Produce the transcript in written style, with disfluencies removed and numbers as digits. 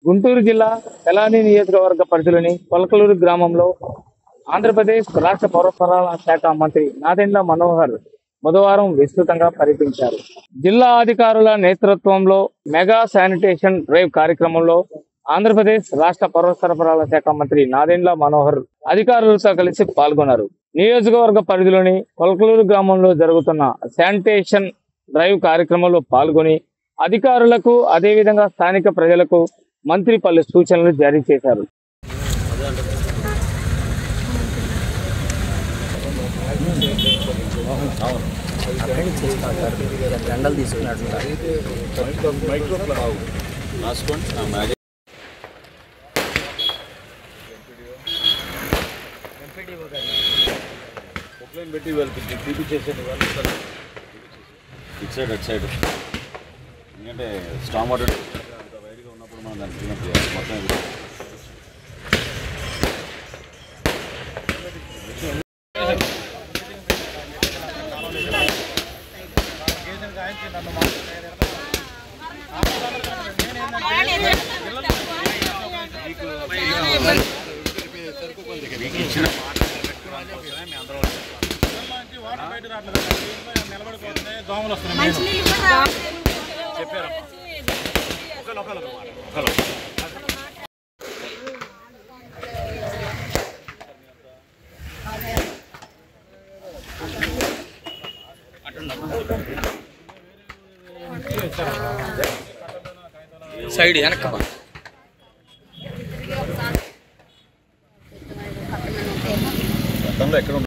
గుంటూరు జిల్లా తెలాని నియోజకవర్గ పరిధిలోని పొలకలూరు గ్రామంలో ఆంధ్రప్రదేశ్ రాష్ట్ర పౌర సరఫరాల శాఖ మంత్రి నాదెండ్ల మనోహర్ బుధవారం విస్తృతంగా పర్యటించారు. జిల్లా అధికారుల నేతృత్వంలో మెగా శానిటేషన్ డ్రైవ్ కార్యక్రమంలో ఆంధ్రప్రదేశ్ రాష్ట్ర పౌర సరఫరాల శాఖ మంత్రి నాదెండ్ల మనోహర్ అధికారులతో కలిసి పాల్గొన్నారు. నియోజకవర్గ పరిధిలోని పొలకలూరు గ్రామంలో జరుగుతున్న శానిటేషన్ డ్రైవ్ కార్యక్రమంలో పాల్గొని అధికారులకు అదేవిధంగా స్థానిక ప్రజలకు మంత్రి పలు సూచనలు జారీ చేశారు. ఎందుకంటే స్ట్రాంగ్ వాటర్ వైడ్గా ఉన్నప్పుడు మనం దాన్ని మొత్తం సైడ్ వెనక గతంలో ఎక్కడ